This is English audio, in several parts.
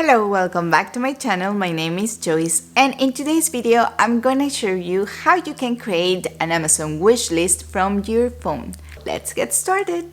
Hello, welcome back to my channel. My name is Joyce, and in today's video I'm gonna show you how you can create an Amazon wish list from your phone. Let's get started.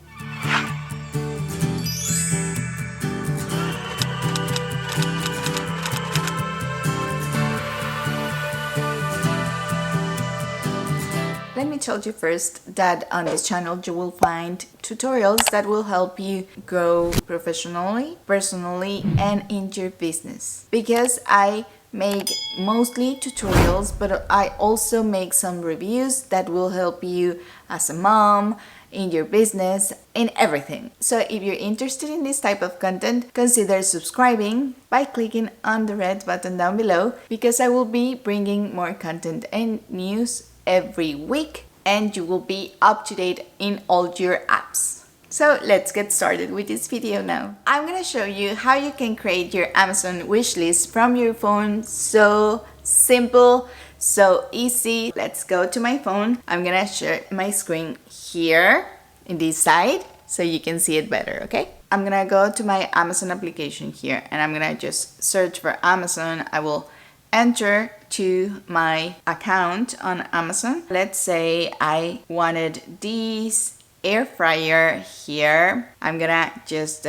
Let me tell you first that on this channel you will find tutorials that will help you grow professionally, personally, and in your business. Because I make mostly tutorials, but I also make some reviews that will help you as a mom, in your business, in everything. So if you're interested in this type of content, consider subscribing by clicking on the red button down below, because I will be bringing more content and news every week, and you will be up to date in all your apps. So let's get started with this video now. I'm gonna show you how you can create your Amazon wishlist from your phone. So simple, so easy. Let's go to my phone. I'm gonna share my screen here in this side so you can see it better, okay? I'm gonna go to my Amazon application here, and I'm gonna just search for Amazon. I will enter to my account on Amazon. Let's say I wanted this air fryer here. I'm gonna just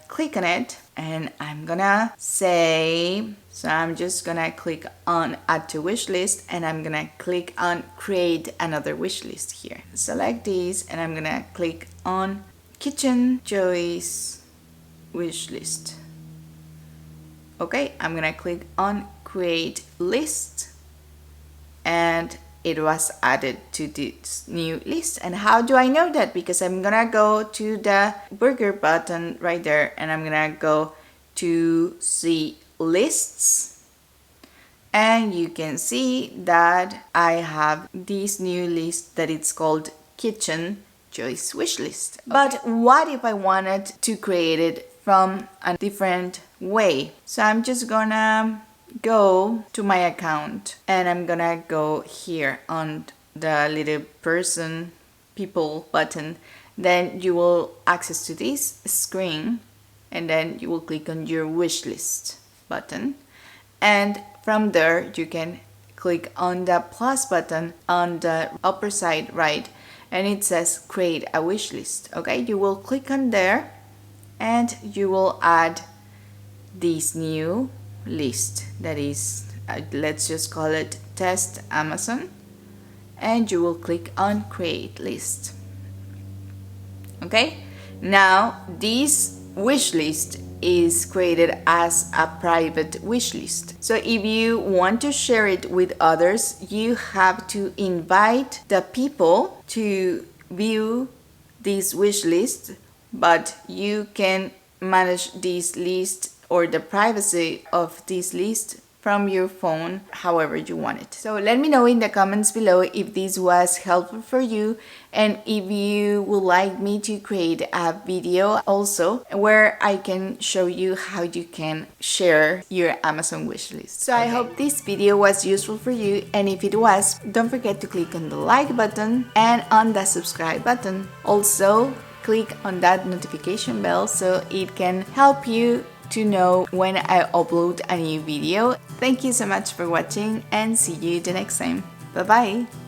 click on it, and I'm gonna say, so I'm just gonna click on add to wish list, and I'm gonna click on create another wish list here. Select this, and I'm gonna click on kitchen Joyce wish list. Okay, I'm gonna click on create list, and it was added to this new list. And how do I know that? Because I'm gonna go to the burger button right there, and I'm gonna go to see lists, and you can see that I have this new list that it's called kitchen Joyce wish list. But what if I wanted to create it from a different way? So I'm just gonna go to my account, and I'm gonna go here on the little person people button. Then you will access to this screen, and then you will click on your wish list button, and from there you can click on the plus button on the upper side right, and it says create a wish list. Okay, you will click on there, and you will add this new list that is let's just call it test Amazon, and you will click on create list. Okay, now this wish list is created as a private wish list. So if you want to share it with others, you have to invite the people to view this wish list, but you can manage this list or the privacy of this list from your phone however you want it. So let me know in the comments below if this was helpful for you, and if you would like me to create a video also where I can show you how you can share your Amazon wishlist. So I hope this video was useful for you, and if it was, don't forget to click on the like button and on the subscribe button. Also, click on that notification bell so it can help you to know when I upload a new video. Thank you so much for watching, and see you the next time. Bye bye!